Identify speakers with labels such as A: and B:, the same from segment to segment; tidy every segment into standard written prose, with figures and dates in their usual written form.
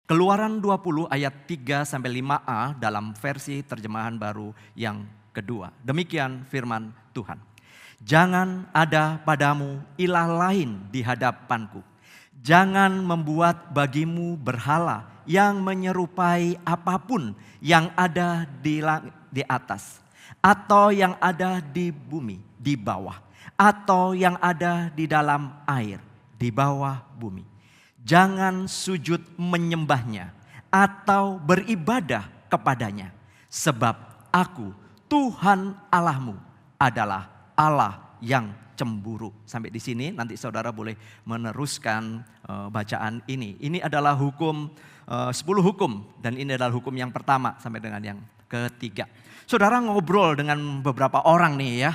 A: Keluaran 20 ayat 3-5a dalam versi terjemahan baru yang kedua. Demikian firman Tuhan. Jangan ada padamu ilah lain di hadapanku. Jangan membuat bagimu berhala yang menyerupai apapun yang ada di atas. Atau yang ada di bumi, di bawah. Atau yang ada di dalam air, di bawah bumi. Jangan sujud menyembahnya atau beribadah kepadanya. Sebab aku, Tuhan Allahmu, adalah Allah yang cemburu. Sampai di sini nanti saudara boleh meneruskan bacaan ini. Ini adalah hukum 10 hukum dan ini adalah hukum yang pertama sampai dengan yang ketiga. Saudara ngobrol dengan beberapa orang nih ya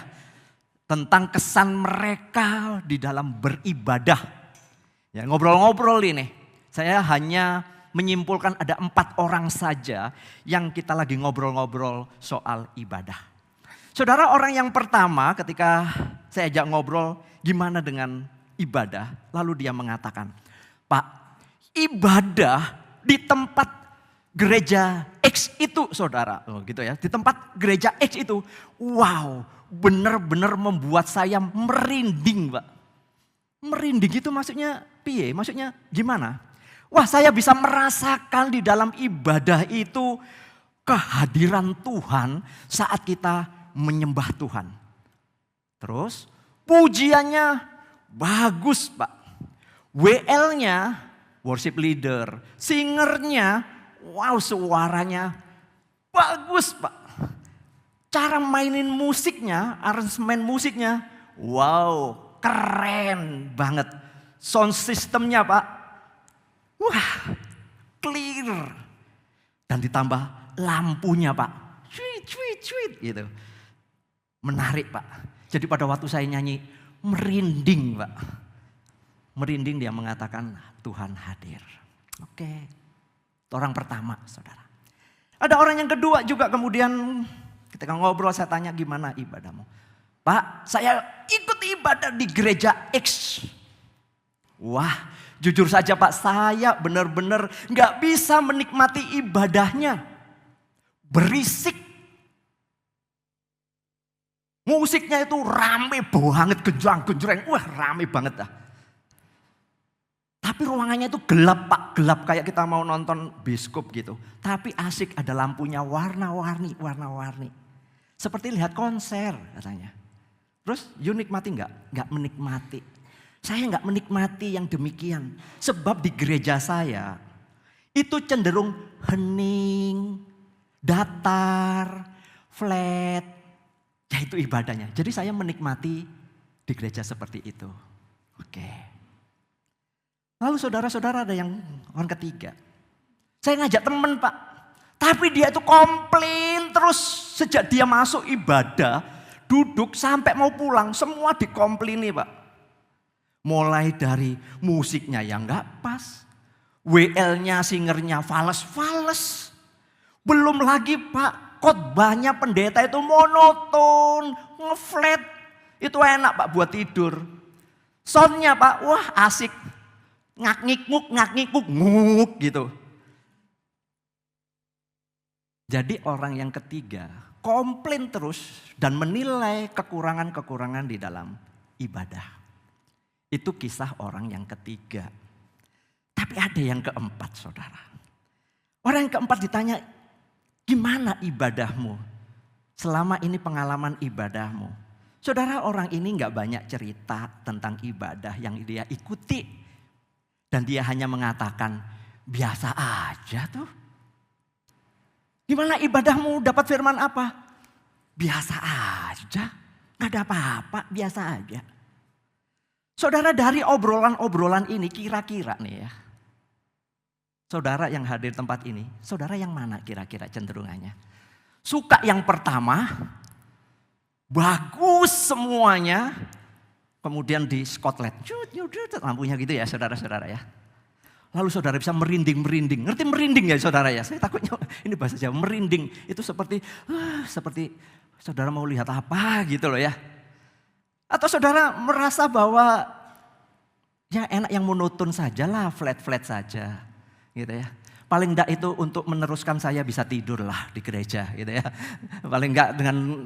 A: tentang kesan mereka di dalam beribadah. Ya, ngobrol-ngobrol ini, saya hanya menyimpulkan ada 4 orang saja yang kita lagi ngobrol-ngobrol soal ibadah. Saudara, orang yang pertama ketika saya ajak ngobrol, gimana dengan ibadah? Lalu dia mengatakan, Pak, ibadah di tempat gereja X itu saudara, gitu ya, di tempat gereja X itu, wow, benar-benar membuat saya merinding, Pak. Merinding itu maksudnya piye? Maksudnya gimana? Wah, saya bisa merasakan di dalam ibadah itu kehadiran Tuhan saat kita menyembah Tuhan. Terus pujiannya bagus, Pak. WL-nya, worship leader, singernya, wow, suaranya bagus, Pak. Cara mainin musiknya, aransemen musiknya, wow, keren banget. Sound systemnya Pak, wah clear. Dan ditambah lampunya Pak, cuit gitu. Menarik Pak. Jadi pada waktu saya nyanyi, merinding Pak. Merinding dia mengatakan Tuhan hadir. Oke, itu orang pertama saudara. Ada orang yang kedua juga kemudian ketika ngobrol saya tanya gimana ibadahmu. Pak, saya ikut ibadah di gereja X. Wah, jujur saja Pak, saya benar-benar gak bisa menikmati ibadahnya. Berisik. Musiknya itu rame banget, genjreng-genjreng. Wah, rame banget dah. Tapi ruangannya itu gelap Pak, gelap kayak kita mau nonton bioskop gitu. Tapi asik, ada lampunya warna-warni. Seperti lihat konser katanya. Terus you nikmati enggak? Enggak menikmati. Saya enggak menikmati yang demikian. Sebab di gereja saya itu cenderung hening, datar, flat. Ya itu ibadahnya. Jadi saya menikmati di gereja seperti itu. Oke. Lalu saudara-saudara ada yang orang ketiga. Saya ngajak teman Pak. Tapi dia itu komplain terus sejak dia masuk ibadah. Duduk sampai mau pulang semua dikomplaini Pak. Mulai dari musiknya yang gak pas. WL-nya, singernya fales. Belum lagi Pak, khotbahnya pendeta itu monoton, ngeflat. Itu enak Pak buat tidur. Soundnya Pak, wah asik. Ngak-ngikuk nguk gitu. Jadi orang yang ketiga komplain terus dan menilai kekurangan-kekurangan di dalam ibadah. Itu kisah orang yang ketiga. Tapi ada yang keempat saudara. Orang yang keempat ditanya, gimana ibadahmu? Selama ini pengalaman ibadahmu. Saudara, orang ini gak banyak cerita tentang ibadah yang dia ikuti. Dan dia hanya mengatakan, biasa aja tuh. Gimana ibadahmu, dapat firman apa? Biasa aja, gak ada apa-apa, biasa aja. Saudara, dari obrolan-obrolan ini kira-kira nih ya. Saudara yang hadir tempat ini, saudara yang mana kira-kira cenderungannya? Suka yang pertama, bagus semuanya, kemudian di Scotland, lampunya gitu ya saudara-saudara ya. Lalu saudara bisa merinding. Ngerti merinding ya saudara ya? Saya takutnya ini bahasa Jawa, merinding. Itu seperti saudara mau lihat apa gitu loh ya. Atau saudara merasa bahwa ya enak yang monoton saja lah, flat saja. Gitu ya. Paling enggak itu untuk meneruskan saya bisa tidur lah di gereja gitu ya. Paling enggak dengan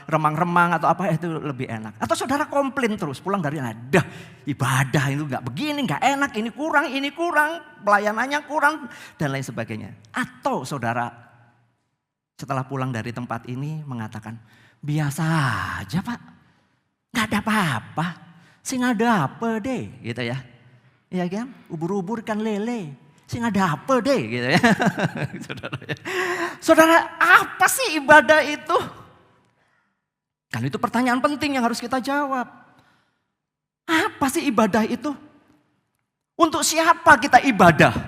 A: remang-remang atau apa itu lebih enak. Atau saudara komplain terus pulang dari ada ibadah itu enggak begini, enggak enak, ini kurang, pelayanannya kurang dan lain sebagainya. Atau saudara setelah pulang dari tempat ini mengatakan biasa aja Pak, enggak ada apa-apa, sing ada apa deh gitu ya. Iya kan, ubur-ubur kan lele. Sing ada apa deh gitu ya. Saudara, apa sih ibadah itu? Kan itu pertanyaan penting yang harus kita jawab. Apa sih ibadah itu? Untuk siapa kita ibadah?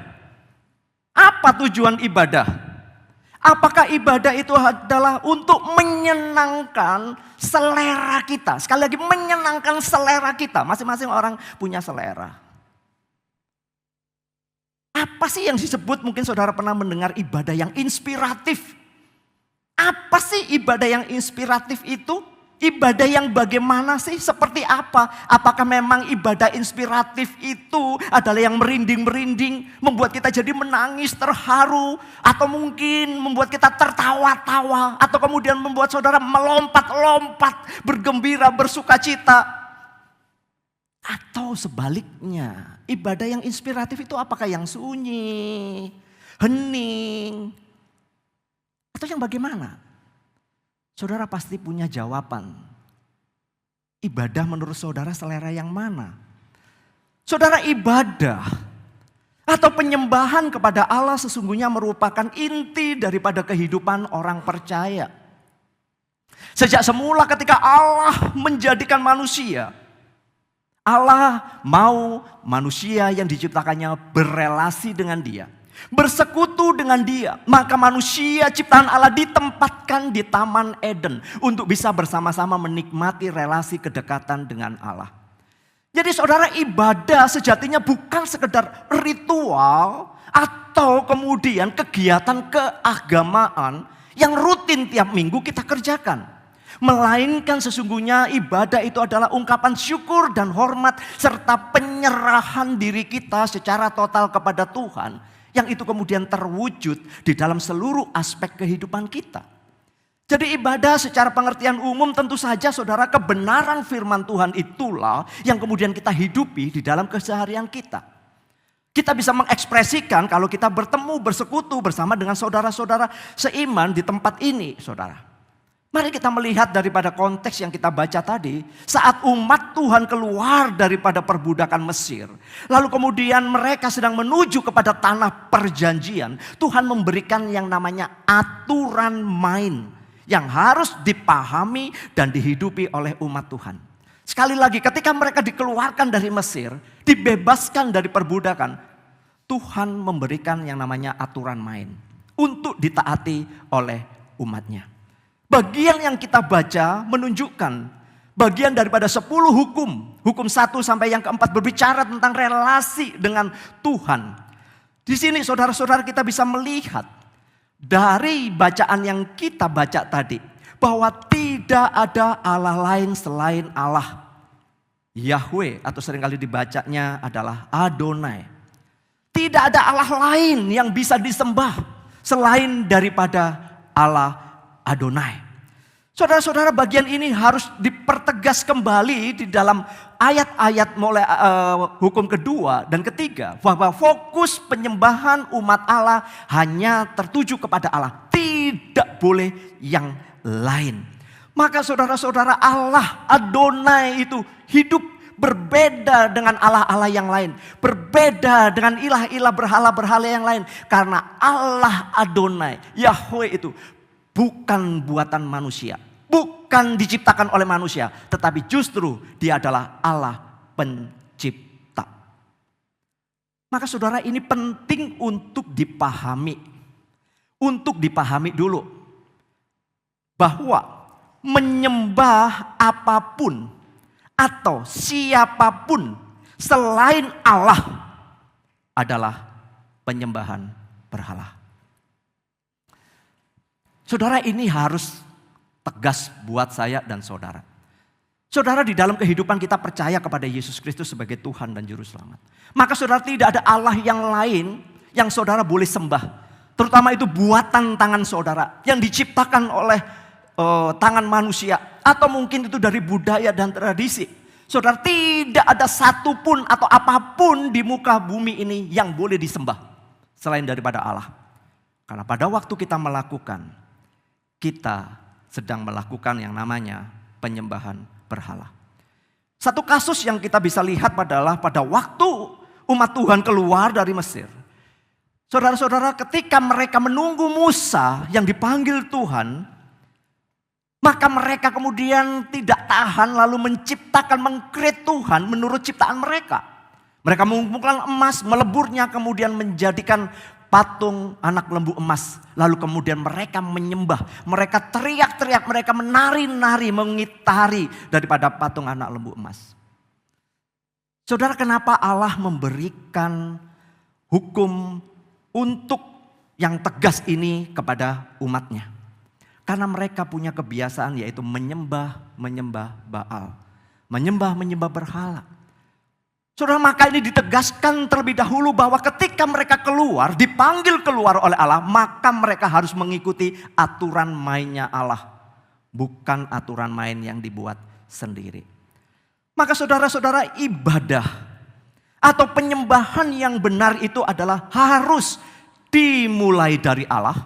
A: Apa tujuan ibadah? Apakah ibadah itu adalah untuk menyenangkan selera kita? Sekali lagi menyenangkan selera kita. Masing-masing orang punya selera. Apa sih yang disebut, mungkin saudara pernah mendengar ibadah yang inspiratif. Apa sih ibadah yang inspiratif itu? Ibadah yang bagaimana sih? Seperti apa? Apakah memang ibadah inspiratif itu adalah yang merinding-merinding, membuat kita jadi menangis, terharu, atau mungkin membuat kita tertawa-tawa, atau kemudian membuat saudara melompat-lompat, bergembira, bersuka cita? Atau sebaliknya, ibadah yang inspiratif itu apakah yang sunyi, hening, atau yang bagaimana? Saudara pasti punya jawaban. Ibadah menurut saudara selera yang mana? Saudara, ibadah atau penyembahan kepada Allah sesungguhnya merupakan inti daripada kehidupan orang percaya. Sejak semula ketika Allah menjadikan manusia, Allah mau manusia yang diciptakannya berelasi dengan Dia, bersekutu dengan Dia. Maka manusia ciptaan Allah ditempatkan di Taman Eden untuk bisa bersama-sama menikmati relasi kedekatan dengan Allah. Jadi saudara, ibadah sejatinya bukan sekedar ritual atau kemudian kegiatan keagamaan yang rutin tiap minggu kita kerjakan. Melainkan sesungguhnya ibadah itu adalah ungkapan syukur dan hormat serta penyerahan diri kita secara total kepada Tuhan. Yang itu kemudian terwujud di dalam seluruh aspek kehidupan kita. Jadi ibadah secara pengertian umum tentu saja saudara, kebenaran firman Tuhan itulah yang kemudian kita hidupi di dalam keseharian kita. Kita bisa mengekspresikan kalau kita bertemu, bersekutu bersama dengan saudara-saudara seiman di tempat ini saudara. Mari kita melihat daripada konteks yang kita baca tadi. Saat umat Tuhan keluar daripada perbudakan Mesir, lalu kemudian mereka sedang menuju kepada tanah perjanjian, Tuhan memberikan yang namanya aturan main yang harus dipahami dan dihidupi oleh umat Tuhan. Sekali lagi, ketika mereka dikeluarkan dari Mesir, dibebaskan dari perbudakan, Tuhan memberikan yang namanya aturan main untuk ditaati oleh umatnya. Bagian yang kita baca menunjukkan bagian daripada 10 hukum. Hukum 1 sampai yang keempat berbicara tentang relasi dengan Tuhan. Di sini saudara-saudara kita bisa melihat dari bacaan yang kita baca tadi, bahwa tidak ada Allah lain selain Allah. Yahweh atau seringkali dibacanya adalah Adonai. Tidak ada Allah lain yang bisa disembah selain daripada Allah Adonai. Saudara-saudara, bagian ini harus dipertegas kembali di dalam ayat-ayat mulai hukum kedua dan ketiga, bahwa fokus penyembahan umat Allah hanya tertuju kepada Allah, tidak boleh yang lain. Maka saudara-saudara, Allah Adonai itu hidup berbeda dengan Allah-Allah yang lain, berbeda dengan ilah-ilah berhala-berhala yang lain, karena Allah Adonai, Yahweh itu bukan buatan manusia, bukan diciptakan oleh manusia, tetapi justru Dia adalah Allah pencipta. Maka saudara, ini penting untuk dipahami. Untuk dipahami dulu bahwa menyembah apapun atau siapapun selain Allah adalah penyembahan berhala. Saudara, ini harus tegas buat saya dan saudara. Saudara, di dalam kehidupan kita percaya kepada Yesus Kristus sebagai Tuhan dan Juru Selamat. Maka saudara, tidak ada Allah yang lain yang saudara boleh sembah. Terutama itu buatan tangan saudara yang diciptakan oleh tangan manusia. Atau mungkin itu dari budaya dan tradisi. Saudara, tidak ada satupun atau apapun di muka bumi ini yang boleh disembah selain daripada Allah. Karena pada waktu kita melakukan, kita sedang melakukan yang namanya penyembahan berhala. Satu kasus yang kita bisa lihat adalah pada waktu umat Tuhan keluar dari Mesir. Saudara-saudara, ketika mereka menunggu Musa yang dipanggil Tuhan, maka mereka kemudian tidak tahan lalu menciptakan, mengkreat Tuhan menurut ciptaan mereka. Mereka mengumpulkan emas, meleburnya, kemudian menjadikan patung anak lembu emas. Lalu kemudian mereka menyembah, mereka teriak-teriak, mereka menari-nari, mengitari daripada patung anak lembu emas. Saudara, kenapa Allah memberikan hukum untuk yang tegas ini kepada umatnya? Karena mereka punya kebiasaan yaitu menyembah Baal. Menyembah berhala. Saudara, maka ini ditegaskan terlebih dahulu bahwa ketika mereka keluar, dipanggil keluar oleh Allah, maka mereka harus mengikuti aturan mainnya Allah. Bukan aturan main yang dibuat sendiri. Maka saudara-saudara, ibadah atau penyembahan yang benar itu adalah harus dimulai dari Allah,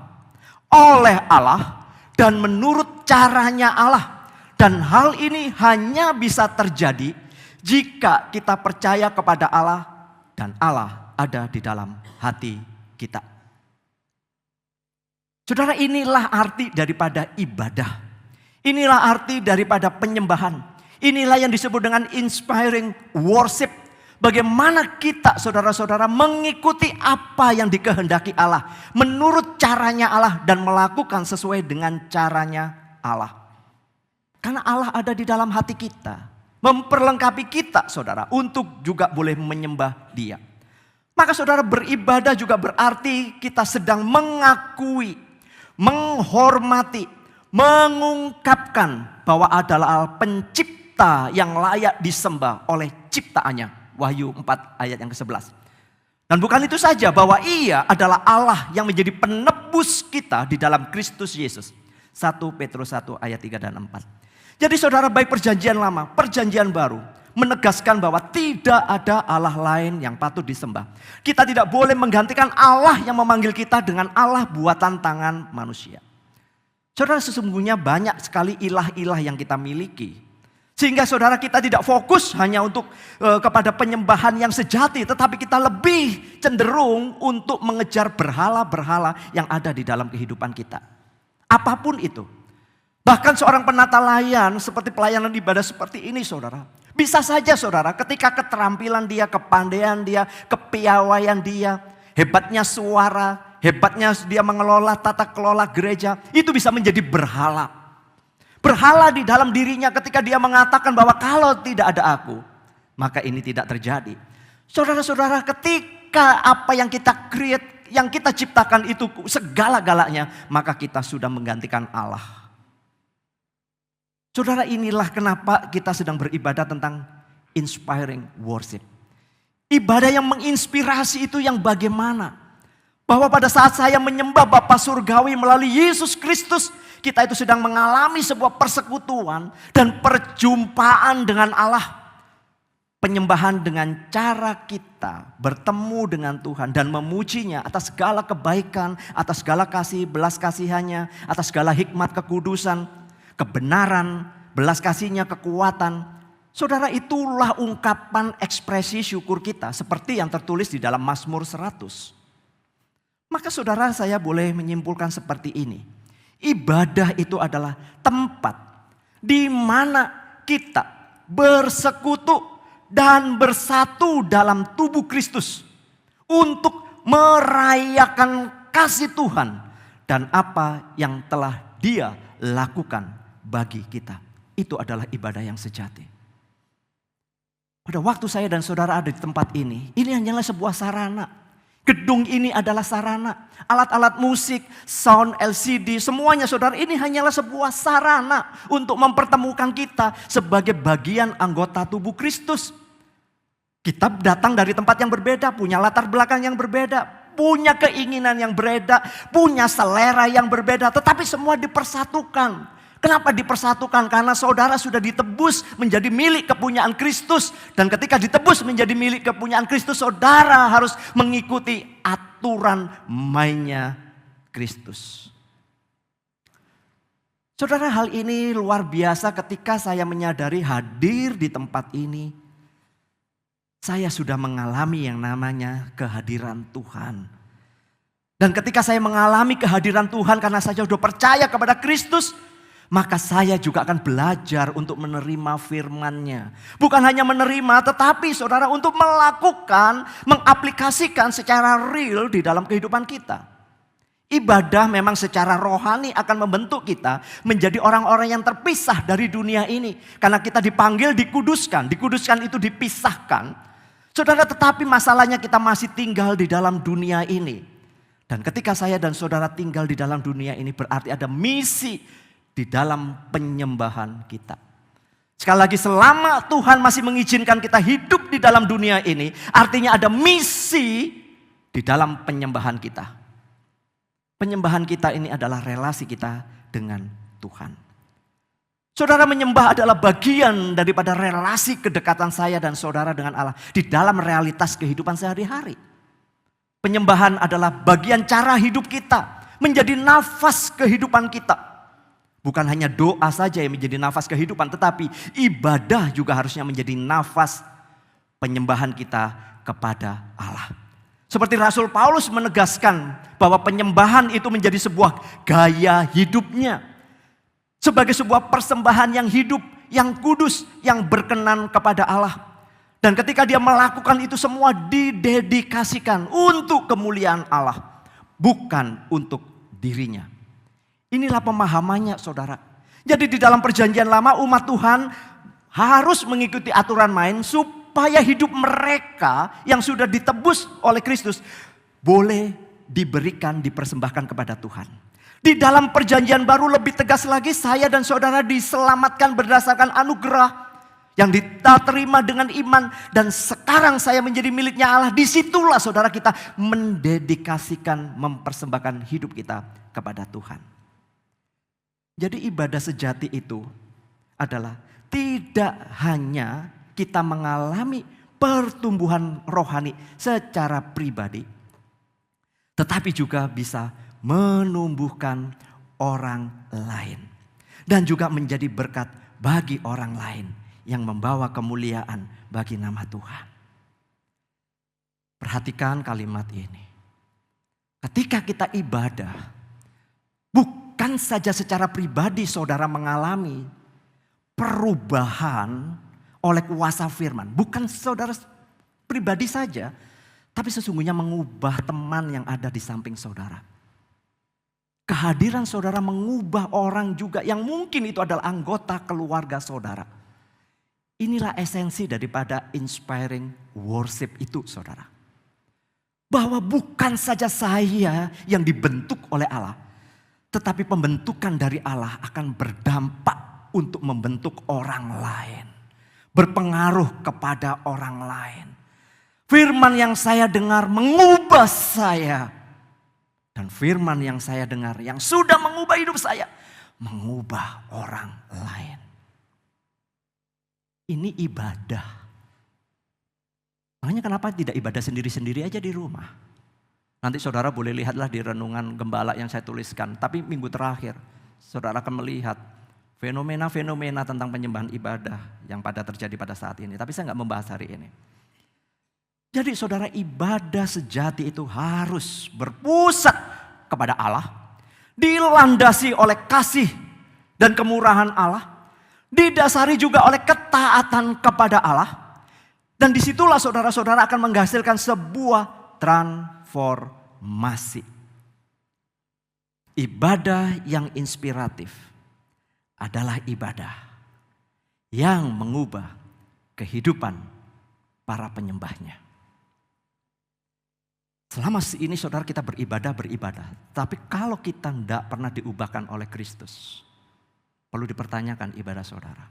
A: oleh Allah, dan menurut caranya Allah. Dan hal ini hanya bisa terjadi jika kita percaya kepada Allah dan Allah ada di dalam hati kita. Saudara, inilah arti daripada ibadah. Inilah arti daripada penyembahan. Inilah yang disebut dengan inspiring worship. Bagaimana kita, saudara-saudara, mengikuti apa yang dikehendaki Allah, menurut caranya Allah, dan melakukan sesuai dengan caranya Allah. Karena Allah ada di dalam hati kita, memperlengkapi kita, saudara, untuk juga boleh menyembah Dia. Maka saudara, beribadah juga berarti kita sedang mengakui, menghormati, mengungkapkan bahwa adalah Allah pencipta yang layak disembah oleh ciptaannya. Wahyu 4 ayat yang ke-11. Dan bukan itu saja, bahwa Ia adalah Allah yang menjadi penebus kita di dalam Kristus Yesus. 1 Petrus 1 ayat 3 dan 4. Jadi saudara, baik perjanjian lama, perjanjian baru menegaskan bahwa tidak ada Allah lain yang patut disembah. Kita tidak boleh menggantikan Allah yang memanggil kita dengan Allah buatan tangan manusia. Saudara, sesungguhnya banyak sekali ilah-ilah yang kita miliki. Sehingga saudara, kita tidak fokus hanya untuk kepada penyembahan yang sejati, tetapi kita lebih cenderung untuk mengejar berhala-berhala yang ada di dalam kehidupan kita. Apapun itu. Bahkan seorang penata layan seperti pelayanan ibadah seperti ini, saudara. Bisa saja saudara, ketika keterampilan dia, kepandaian dia, kepiawaian dia, hebatnya suara, hebatnya dia mengelola tata kelola gereja, itu bisa menjadi berhala. Berhala di dalam dirinya ketika dia mengatakan bahwa kalau tidak ada aku, maka ini tidak terjadi. Saudara-saudara, ketika apa yang kita create, yang kita ciptakan itu segala-galanya, maka kita sudah menggantikan Allah. Saudara, inilah kenapa kita sedang beribadah tentang inspiring worship. Ibadah yang menginspirasi itu yang bagaimana? Bahwa pada saat saya menyembah Bapa Surgawi melalui Yesus Kristus, kita itu sedang mengalami sebuah persekutuan dan perjumpaan dengan Allah. Penyembahan dengan cara kita bertemu dengan Tuhan dan memujinya atas segala kebaikan, atas segala kasih, belas kasihannya, atas segala hikmat, kekudusan, kebenaran, belas kasihnya, kekuatan. Saudara, itulah ungkapan ekspresi syukur kita seperti yang tertulis di dalam Mazmur 100. Maka saudara, saya boleh menyimpulkan seperti ini. Ibadah itu adalah tempat di mana kita bersekutu dan bersatu dalam tubuh Kristus untuk merayakan kasih Tuhan dan apa yang telah Dia lakukan bagi kita. Itu adalah ibadah yang sejati. Pada waktu saya dan saudara ada di tempat ini hanyalah sebuah sarana. Gedung ini adalah sarana, alat-alat musik, sound, LCD, semuanya saudara, ini hanyalah sebuah sarana untuk mempertemukan kita sebagai bagian anggota tubuh Kristus. Kita datang dari tempat yang berbeda, punya latar belakang yang berbeda. punya keinginan yang berbeda, punya selera yang berbeda, tetapi semua dipersatukan. Kenapa dipersatukan? Karena saudara sudah ditebus menjadi milik kepunyaan Kristus. Dan ketika ditebus menjadi milik kepunyaan Kristus, saudara harus mengikuti aturan mainnya Kristus. Saudara, hal ini luar biasa ketika saya menyadari hadir di tempat ini. Saya sudah mengalami yang namanya kehadiran Tuhan. Dan ketika saya mengalami kehadiran Tuhan karena saya sudah percaya kepada Kristus, maka saya juga akan belajar untuk menerima firman-Nya. Bukan hanya menerima, tetapi saudara untuk melakukan, mengaplikasikan secara real di dalam kehidupan kita. Ibadah memang secara rohani akan membentuk kita menjadi orang-orang yang terpisah dari dunia ini. Karena kita dipanggil dikuduskan. Dikuduskan itu dipisahkan. Saudara, tetapi masalahnya kita masih tinggal di dalam dunia ini. Dan ketika saya dan saudara tinggal di dalam dunia ini berarti ada misi di dalam penyembahan kita. Sekali lagi, selama Tuhan masih mengizinkan kita hidup di dalam dunia ini, artinya ada misi di dalam penyembahan kita. Penyembahan kita ini adalah relasi kita dengan Tuhan. Saudara, menyembah adalah bagian daripada relasi kedekatan saya dan saudara dengan Allah di dalam realitas kehidupan sehari-hari. Penyembahan adalah bagian cara hidup kita, menjadi nafas kehidupan kita. Bukan hanya doa saja yang menjadi nafas kehidupan, tetapi ibadah juga harusnya menjadi nafas penyembahan kita kepada Allah. Seperti Rasul Paulus menegaskan bahwa penyembahan itu menjadi sebuah gaya hidupnya. Sebagai sebuah persembahan yang hidup, yang kudus, yang berkenan kepada Allah. Dan ketika dia melakukan itu semua didedikasikan untuk kemuliaan Allah. Bukan untuk dirinya. Inilah pemahamannya saudara. Jadi di dalam perjanjian lama umat Tuhan harus mengikuti aturan main supaya hidup mereka yang sudah ditebus oleh Kristus boleh diberikan, dipersembahkan kepada Tuhan. Di dalam perjanjian baru lebih tegas lagi, saya dan saudara diselamatkan berdasarkan anugerah yang diterima dengan iman. Dan sekarang saya menjadi miliknya Allah. Disitulah saudara kita mendedikasikan, mempersembahkan hidup kita kepada Tuhan. Jadi ibadah sejati itu adalah tidak hanya kita mengalami pertumbuhan rohani secara pribadi, tetapi juga bisa menumbuhkan orang lain. Dan juga menjadi berkat bagi orang lain yang membawa kemuliaan bagi nama Tuhan. Perhatikan kalimat ini. Ketika kita ibadah, bukan saja secara pribadi saudara mengalami perubahan oleh kuasa firman. Bukan saudara pribadi saja, tapi sesungguhnya mengubah teman yang ada di samping saudara. Kehadiran saudara mengubah orang juga yang mungkin itu adalah anggota keluarga saudara. Inilah esensi daripada inspiring worship itu saudara. Bahwa bukan saja saya yang dibentuk oleh Allah, tetapi pembentukan dari Allah akan berdampak untuk membentuk orang lain. Berpengaruh kepada orang lain. Firman yang saya dengar mengubah saya. Dan firman yang saya dengar yang sudah mengubah hidup saya, mengubah orang lain. Ini ibadah. Makanya kenapa tidak ibadah sendiri-sendiri aja di rumah. Nanti saudara boleh lihatlah di renungan gembala yang saya tuliskan. Tapi minggu terakhir saudara akan melihat fenomena-fenomena tentang penyembahan ibadah yang pada terjadi pada saat ini. Tapi saya nggak membahas hari ini. Jadi saudara, ibadah sejati itu harus berpusat kepada Allah. Dilandasi oleh kasih dan kemurahan Allah. Didasari juga oleh ketaatan kepada Allah. Dan disitulah saudara-saudara akan menghasilkan sebuah transformasi. Ibadah yang inspiratif adalah ibadah yang mengubah kehidupan para penyembahnya. Selama ini saudara kita beribadah. Tapi kalau kita tidak pernah diubahkan oleh Kristus, perlu dipertanyakan ibadah saudara.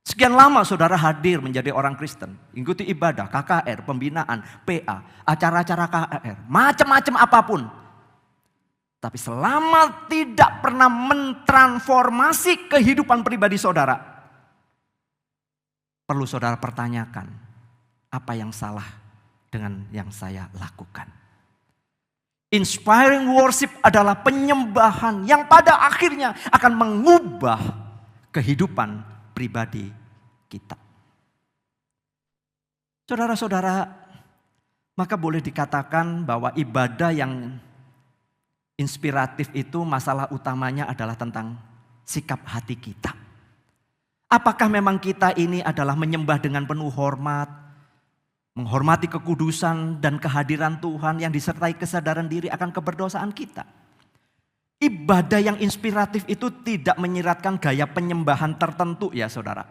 A: Sekian lama saudara hadir menjadi orang Kristen, ikuti ibadah, KKR, pembinaan, PA, acara-acara KKR, macam-macam apapun. Tapi selama tidak pernah mentransformasi kehidupan pribadi saudara, perlu saudara pertanyakan, apa yang salah dengan yang saya lakukan? Inspiring worship adalah penyembahan yang pada akhirnya akan mengubah kehidupan pribadi kita. Saudara-saudara, maka boleh dikatakan bahwa ibadah yang inspiratif itu masalah utamanya adalah tentang sikap hati kita. Apakah memang kita ini adalah menyembah dengan penuh hormat, menghormati kekudusan dan kehadiran Tuhan yang disertai kesadaran diri akan keberdosaan kita. Ibadah yang inspiratif itu tidak menyiratkan gaya penyembahan tertentu ya saudara.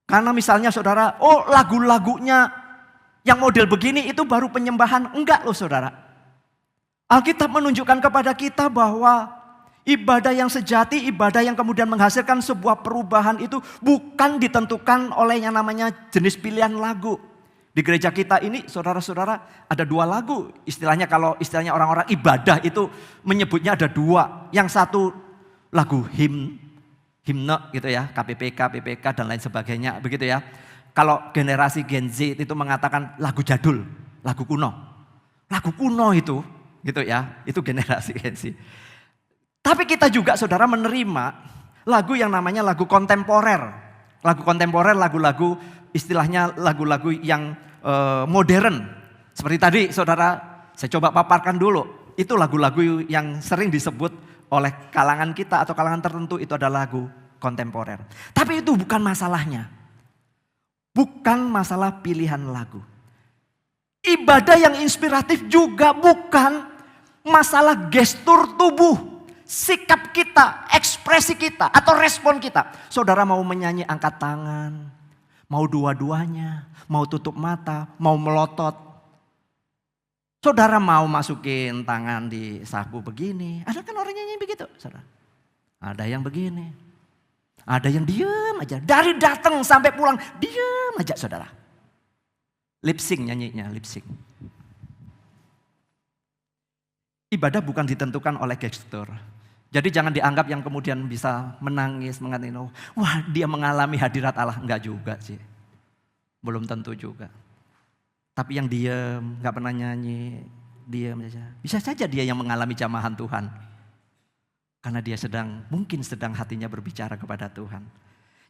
A: Karena misalnya saudara, lagu-lagunya yang model begini itu baru penyembahan. Enggak loh saudara. Alkitab menunjukkan kepada kita bahwa ibadah yang sejati, ibadah yang kemudian menghasilkan sebuah perubahan itu bukan ditentukan oleh yang namanya jenis pilihan lagu. Di gereja kita ini saudara-saudara ada 2 lagu. Istilahnya kalau istilahnya orang-orang ibadah itu menyebutnya ada 2. Yang satu lagu himne gitu ya, KPPK, PPK dan lain sebagainya begitu ya. Kalau generasi Gen Z itu mengatakan lagu jadul, lagu kuno. Lagu kuno itu gitu ya, itu generasi Gen Z. Tapi kita juga saudara menerima lagu yang namanya lagu kontemporer. Lagu kontemporer, lagu-lagu istilahnya lagu-lagu yang modern. Seperti tadi saudara, saya coba paparkan dulu. Itu lagu-lagu yang sering disebut oleh kalangan kita atau kalangan tertentu itu adalah lagu kontemporer. Tapi itu bukan masalahnya. Bukan masalah pilihan lagu. Ibadah yang inspiratif juga bukan masalah gestur tubuh, sikap kita, ekspresi kita atau respon kita. Saudara mau menyanyi angkat tangan, mau dua-duanya, mau tutup mata, mau melotot. Saudara mau masukin tangan di saku begini. Ada kan orang nyanyi begitu, saudara. Ada yang begini. Ada yang diam aja. Dari datang sampai pulang, diam aja saudara. Lip sync nyanyinya, lip sync. Ibadah bukan ditentukan oleh gestur. Jadi jangan dianggap yang kemudian bisa menangis, mengatakan, wah dia mengalami hadirat Allah. Enggak juga sih. Belum tentu juga. Tapi yang diam, gak pernah nyanyi, diam saja. Bisa saja dia yang mengalami jamahan Tuhan. Karena dia mungkin sedang hatinya berbicara kepada Tuhan.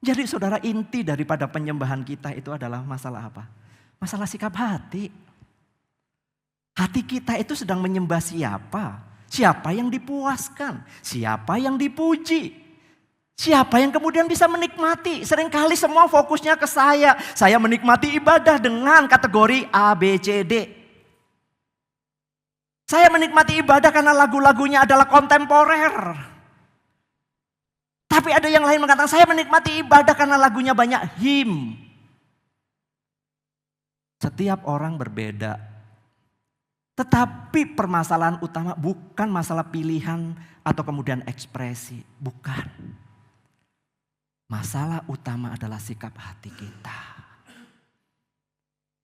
A: Jadi saudara, inti daripada penyembahan kita itu adalah masalah apa? Masalah sikap hati. Hati kita itu sedang menyembah siapa? Siapa yang dipuaskan? Siapa yang dipuji? Siapa yang kemudian bisa menikmati? Seringkali semua fokusnya ke saya. Saya menikmati ibadah dengan kategori A, B, C, D. Saya menikmati ibadah karena lagu-lagunya adalah kontemporer. Tapi ada yang lain mengatakan saya menikmati ibadah karena lagunya banyak him. Setiap orang berbeda. Tetapi permasalahan utama bukan masalah pilihan atau kemudian ekspresi. Bukan. Masalah utama adalah sikap hati kita.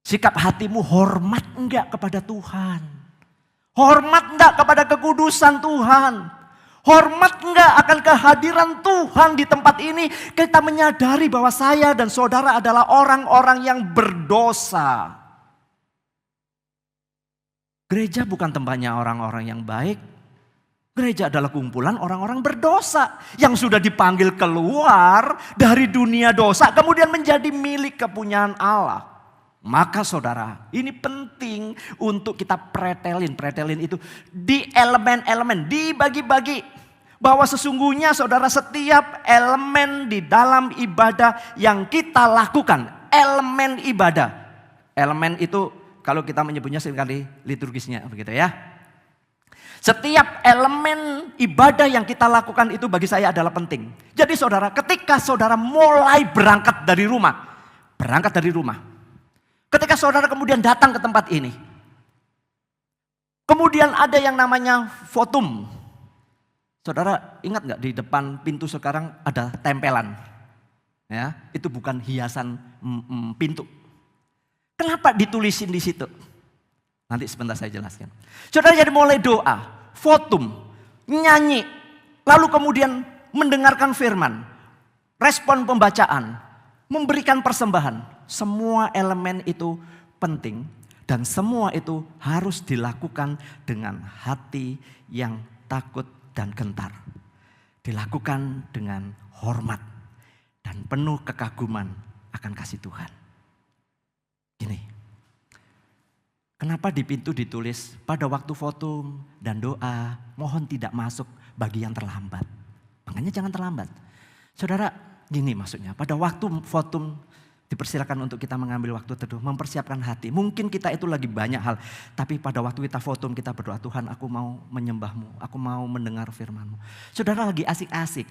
A: Sikap hatimu hormat enggak kepada Tuhan? Hormat enggak kepada kekudusan Tuhan? Hormat enggak akan kehadiran Tuhan di tempat ini? Kita menyadari bahwa saya dan saudara adalah orang-orang yang berdosa. Gereja bukan tempatnya orang-orang yang baik. Gereja adalah kumpulan orang-orang berdosa yang sudah dipanggil keluar dari dunia dosa kemudian menjadi milik kepunyaan Allah. Maka saudara, ini penting untuk kita pretelin itu di elemen-elemen, dibagi-bagi. Bahwa sesungguhnya saudara setiap elemen di dalam ibadah yang kita lakukan, elemen ibadah. Elemen itu kalau kita menyebutnya seringkali liturgisnya begitu ya. Setiap elemen ibadah yang kita lakukan itu bagi saya adalah penting. Jadi saudara, ketika saudara mulai berangkat dari rumah. Ketika saudara kemudian datang ke tempat ini. Kemudian ada yang namanya votum. Saudara ingat gak di depan pintu sekarang ada tempelan. Ya, itu bukan hiasan pintu. Kenapa ditulisin di situ? Nanti sebentar saya jelaskan. Saudara jadi mulai doa, votum, nyanyi, lalu kemudian mendengarkan firman, respon pembacaan, memberikan persembahan. Semua elemen itu penting dan semua itu harus dilakukan dengan hati yang takut dan gentar. Dilakukan dengan hormat dan penuh kekaguman akan kasih Tuhan. Gini, kenapa di pintu ditulis pada waktu votum dan doa mohon tidak masuk bagi yang terlambat. Makanya jangan terlambat. Saudara, gini maksudnya, pada waktu votum dipersilakan untuk kita mengambil waktu teduh, mempersiapkan hati. Mungkin kita itu lagi banyak hal, tapi pada waktu kita votum kita berdoa, Tuhan aku mau menyembah-Mu, aku mau mendengar firman-Mu. Saudara lagi asik-asik,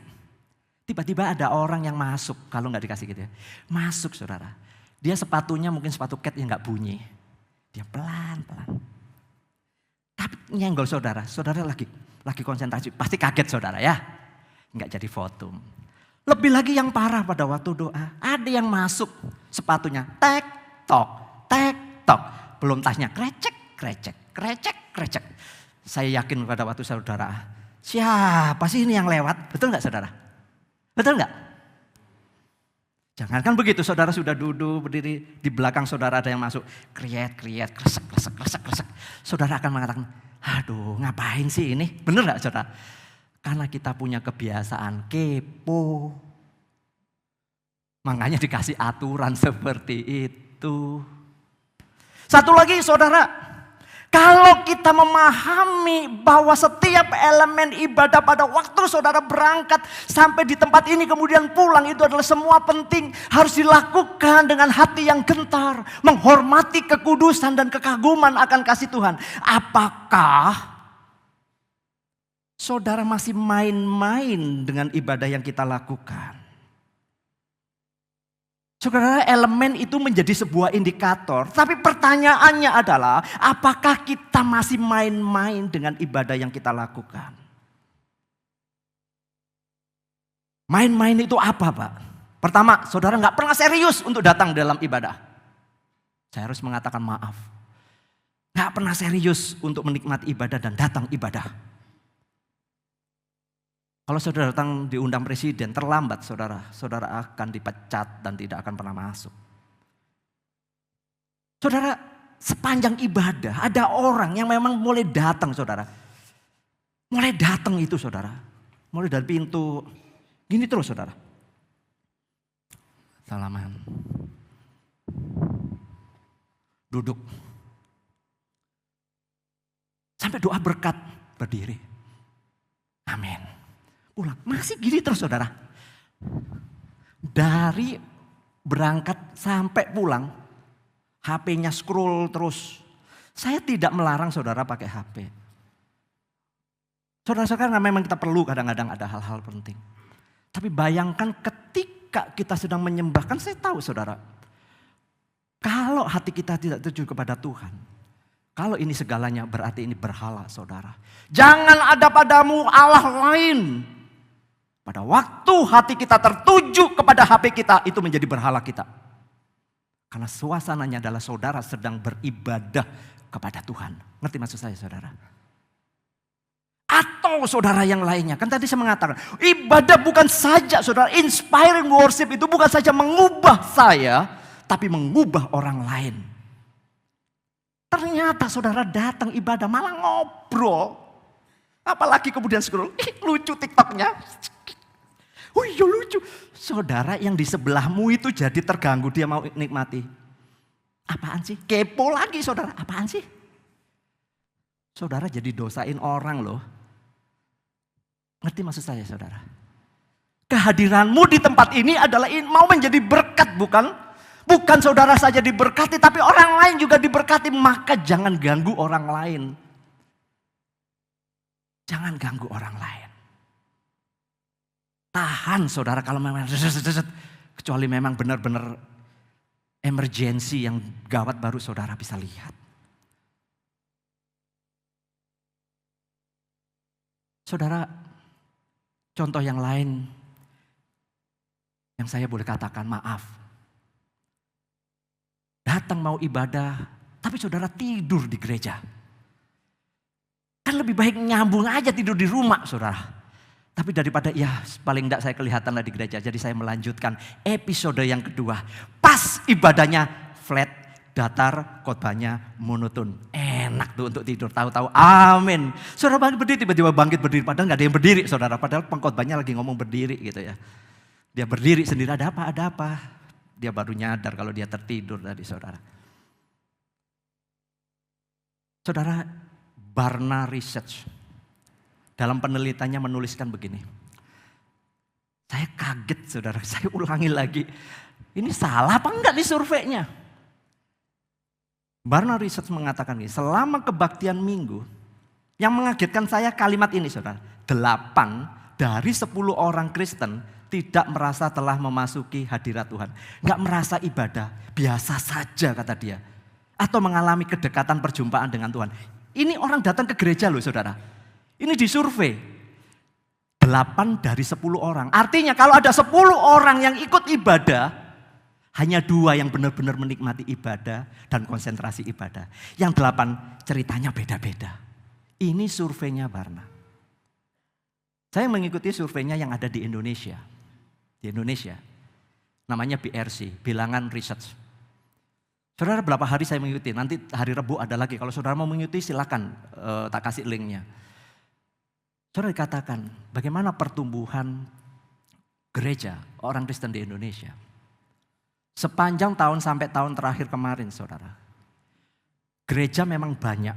A: tiba-tiba ada orang yang masuk, kalau nggak dikasih gitu ya. Masuk saudara, dia sepatunya mungkin sepatu cat yang nggak bunyi. Dia pelan-pelan. Tapi nyenggol saudara, saudara lagi konsentrasi, pasti kaget saudara ya. Nggak jadi votum. Lebih lagi yang parah pada waktu doa, ada yang masuk sepatunya tek tok, belum tasnya krecek. Saya yakin pada waktu saudara, siapa sih ini yang lewat? Betul nggak saudara? Betul nggak? Jangankan begitu, saudara sudah duduk berdiri di belakang saudara ada yang masuk, kresek. Saudara akan mengatakan, aduh ngapain sih ini? Benar nggak saudara? Karena kita punya kebiasaan kepo. Makanya dikasih aturan seperti itu. Satu lagi saudara, kalau kita memahami bahwa setiap elemen ibadah pada waktu saudara berangkat sampai di tempat ini kemudian pulang itu adalah semua penting. Harus dilakukan dengan hati yang gentar. Menghormati kekudusan dan kekaguman akan kasih Tuhan. Apakah saudara masih main-main dengan ibadah yang kita lakukan? Saudara, elemen itu menjadi sebuah indikator. Tapi pertanyaannya adalah, apakah kita masih main-main dengan ibadah yang kita lakukan? Main-main itu apa, Pak? Pertama, saudara nggak pernah serius untuk datang dalam ibadah. Saya harus mengatakan maaf. Nggak pernah serius untuk menikmati ibadah dan datang ibadah. Kalau saudara datang diundang presiden terlambat saudara akan dipecat dan tidak akan pernah masuk. Saudara, sepanjang ibadah ada orang yang memang mulai datang saudara. Mulai datang itu saudara. Mulai dari pintu, gini terus saudara. Salaman. Duduk. Sampai doa berkat, berdiri. Amin. Pulang. Masih gini terus saudara. Dari berangkat sampai pulang, HP-nya scroll terus. Saya tidak melarang saudara pakai HP. Saudara-saudara memang kita perlu kadang-kadang ada hal-hal penting. Tapi bayangkan ketika kita sedang menyembahkan, saya tahu saudara. Kalau hati kita tidak tertuju kepada Tuhan. Kalau ini segalanya berarti ini berhala saudara. Jangan ada padamu Allah lain. Pada waktu hati kita tertuju kepada HP kita, itu menjadi berhala kita. Karena suasananya adalah saudara sedang beribadah kepada Tuhan. Ngerti maksud saya saudara? Atau saudara yang lainnya. Kan tadi saya mengatakan, ibadah bukan saja saudara, inspiring worship itu bukan saja mengubah saya, tapi mengubah orang lain. Ternyata saudara datang ibadah malah ngobrol. Apalagi kemudian scroll, lucu TikToknya. Oh iya lucu. Saudara yang di sebelahmu itu jadi terganggu, dia mau nikmati. Apaan sih? Kepo lagi saudara, apaan sih? Saudara jadi dosain orang loh. Ngerti maksud saya saudara? Kehadiranmu di tempat ini adalah mau menjadi berkat bukan? Bukan saudara saja diberkati tapi orang lain juga diberkati. Maka jangan ganggu orang lain. Jangan ganggu orang lain. Tahan saudara kalau memang kecuali memang benar-benar emergensi yang gawat baru saudara bisa lihat. Saudara, contoh yang lain yang saya boleh katakan maaf. Datang mau ibadah, tapi saudara tidur di gereja. Kan lebih baik nyambung aja tidur di rumah saudara. Tapi daripada ya paling enggak saya kelihatanlah di gereja. Jadi saya melanjutkan episode yang kedua. Pas ibadahnya flat, datar, khotbahnya monoton. Enak tuh untuk tidur, tahu-tahu amin. Saudara bangkit berdiri, tiba-tiba bangkit berdiri. Padahal nggak ada yang berdiri saudara. Padahal pengkhotbahnya lagi ngomong berdiri gitu ya. Dia berdiri sendiri, ada apa. Dia baru nyadar kalau dia tertidur tadi saudara. Saudara, Barna Research dalam penelitiannya menuliskan begini. Saya kaget saudara, saya ulangi lagi. Ini salah apa enggak di surveinya? Barna Research mengatakan ini, selama kebaktian minggu, yang mengagetkan saya kalimat ini saudara. 8 dari 10 orang Kristen tidak merasa telah memasuki hadirat Tuhan. Enggak merasa ibadah, biasa saja kata dia. Atau mengalami kedekatan perjumpaan dengan Tuhan. Ini orang datang ke gereja loh saudara. Ini disurvei. 8 dari 10 orang. Artinya kalau ada 10 orang yang ikut ibadah, hanya 2 yang benar-benar menikmati ibadah dan konsentrasi ibadah. Yang 8 ceritanya beda-beda. Ini surveinya Barna. Saya mengikuti surveinya yang ada di Indonesia. Di Indonesia. Namanya BRC, Bilangan Research. Saudara berapa hari saya mengikuti, nanti hari Rabu ada lagi. Kalau saudara mau mengikuti silakan, tak kasih linknya. Saudara dikatakan bagaimana pertumbuhan gereja orang Kristen di Indonesia. Sepanjang tahun sampai tahun terakhir kemarin saudara. Gereja memang banyak.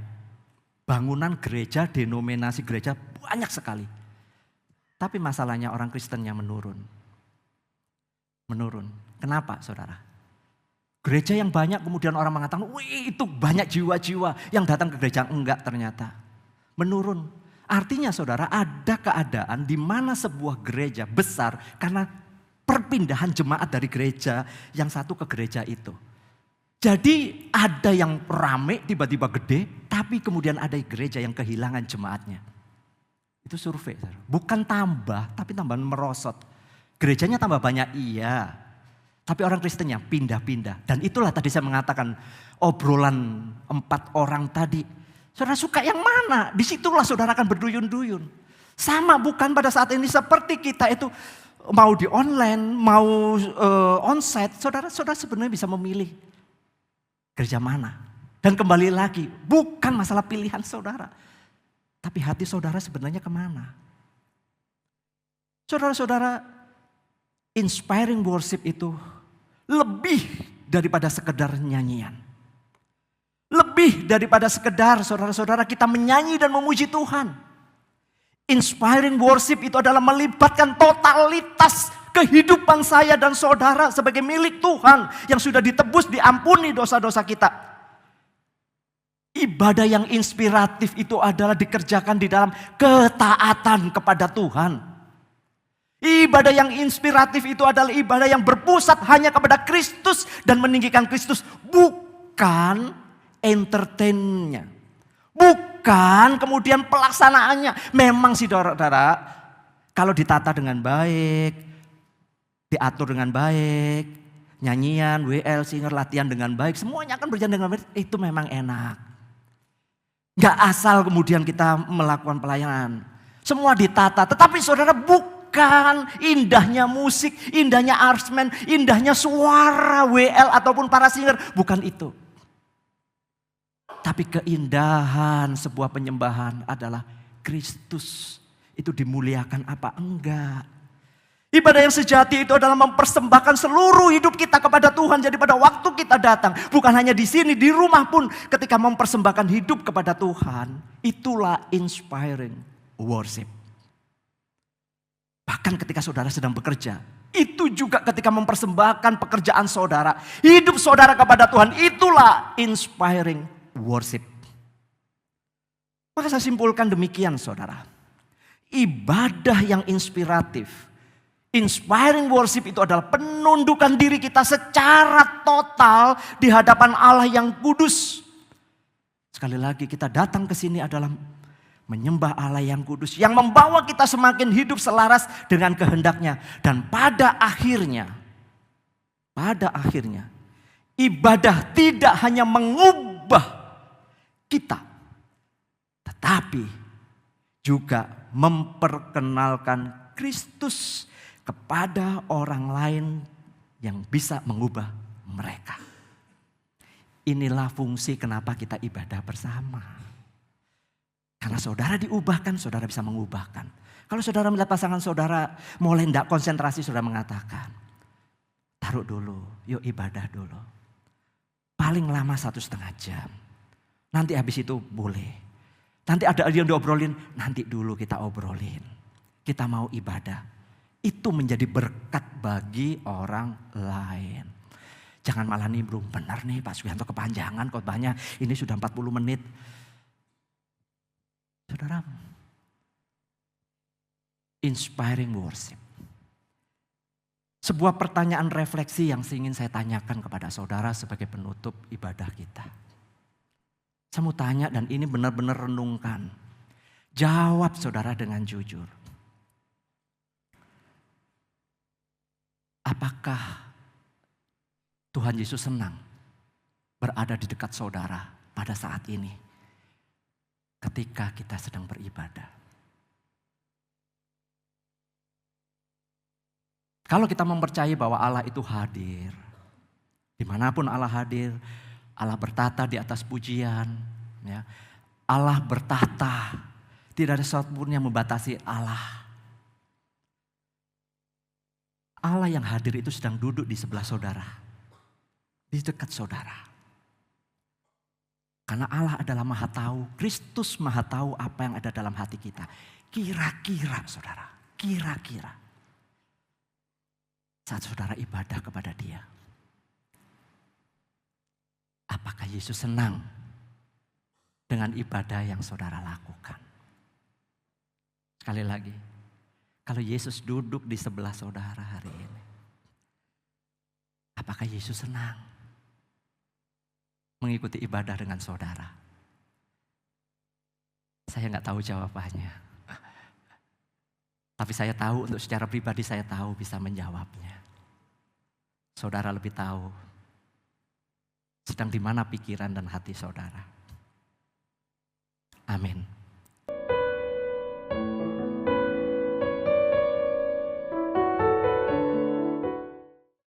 A: Bangunan gereja, denominasi gereja banyak sekali. Tapi masalahnya orang Kristennya menurun. Menurun. Kenapa saudara? Gereja yang banyak kemudian orang mengatakan, wih itu banyak jiwa-jiwa yang datang ke gereja. Enggak ternyata. Menurun. Artinya saudara ada keadaan di mana sebuah gereja besar karena perpindahan jemaat dari gereja yang satu ke gereja itu. Jadi ada yang rame tiba-tiba gede tapi kemudian ada gereja yang kehilangan jemaatnya. Itu survei. Bukan tambah tapi tambah merosot. Gerejanya tambah banyak iya. Tapi orang Kristennya pindah-pindah. Dan itulah tadi saya mengatakan obrolan 4 orang tadi. Saudara suka yang mana? Disitulah saudara akan berduyun-duyun. Sama bukan pada saat ini seperti kita itu mau di online, mau onsite. Saudara sebenarnya bisa memilih gereja mana. Dan kembali lagi, bukan masalah pilihan saudara. Tapi hati saudara sebenarnya kemana. Saudara-saudara, inspiring worship itu lebih daripada sekedar nyanyian. Lebih daripada sekedar saudara-saudara kita menyanyi dan memuji Tuhan. Inspiring worship itu adalah melibatkan totalitas kehidupan saya dan saudara sebagai milik Tuhan. Yang sudah ditebus, diampuni dosa-dosa kita. Ibadah yang inspiratif itu adalah dikerjakan di dalam ketaatan kepada Tuhan. Ibadah yang inspiratif itu adalah ibadah yang berpusat hanya kepada Kristus dan meninggikan Kristus. Bukan entertainnya. Bukan kemudian pelaksanaannya. Memang sih saudara, kalau ditata dengan baik, diatur dengan baik, nyanyian, WL, singer, latihan dengan baik, semuanya akan berjalan dengan baik, itu memang enak. Gak asal kemudian kita melakukan pelayanan. Semua ditata, tetapi saudara bukan indahnya musik, indahnya artsman, indahnya suara WL ataupun para singer, bukan itu. Tapi keindahan sebuah penyembahan adalah Kristus. Itu dimuliakan apa enggak. Ibadah yang sejati itu adalah mempersembahkan seluruh hidup kita kepada Tuhan. Jadi pada waktu kita datang, bukan hanya di sini, di rumah pun ketika mempersembahkan hidup kepada Tuhan. Itulah inspiring worship. Bahkan ketika saudara sedang bekerja, itu juga ketika mempersembahkan pekerjaan saudara, hidup saudara kepada Tuhan, itulah inspiring worship. Maka saya simpulkan demikian saudara. Ibadah yang inspiratif, inspiring worship itu adalah penundukan diri kita secara total di hadapan Allah yang kudus. Sekali lagi kita datang ke sini adalah menyembah Allah yang kudus. Yang membawa kita semakin hidup selaras dengan kehendaknya. Dan pada akhirnya pada akhirnya ibadah tidak hanya mengubah kita, tetapi juga memperkenalkan Kristus kepada orang lain yang bisa mengubah mereka. Inilah fungsi kenapa kita ibadah bersama. Karena saudara diubahkan, saudara bisa mengubahkan. Kalau saudara melihat pasangan saudara mulai tidak konsentrasi, saudara mengatakan, taruh dulu, yuk ibadah dulu. Paling lama 1,5 jam. Nanti habis itu boleh. Nanti ada yang diobrolin, nanti dulu kita obrolin. Kita mau ibadah. Itu menjadi berkat bagi orang lain. Jangan malah nih belum benar nih Pak Sugianto kepanjangan khotbahnya. Ini sudah 40 menit. Saudara, inspiring worship. Sebuah pertanyaan refleksi yang ingin saya tanyakan kepada saudara sebagai penutup ibadah kita. Saya mau tanya dan ini benar-benar renungkan. Jawab saudara dengan jujur. Apakah Tuhan Yesus senang berada di dekat saudara pada saat ini ketika kita sedang beribadah? Kalau kita mempercayai bahwa Allah itu hadir, dimanapun Allah hadir, Allah bertata di atas pujian, ya. Allah bertata, tidak ada sesuatu pun yang membatasi Allah. Allah yang hadir itu sedang duduk di sebelah saudara. Di dekat saudara. Karena Allah adalah Maha Tahu. Kristus Maha Tahu apa yang ada dalam hati kita. Kira-kira saudara. Kira-kira. Saat saudara ibadah kepada Dia. Apakah Yesus senang dengan ibadah yang saudara lakukan? Sekali lagi. Kalau Yesus duduk di sebelah saudara hari ini, apakah Yesus senang mengikuti ibadah dengan saudara? Saya nggak tahu jawabannya. Tapi saya tahu untuk secara pribadi saya tahu bisa menjawabnya. Saudara lebih tahu sedang di mana pikiran dan hati saudara. Amin.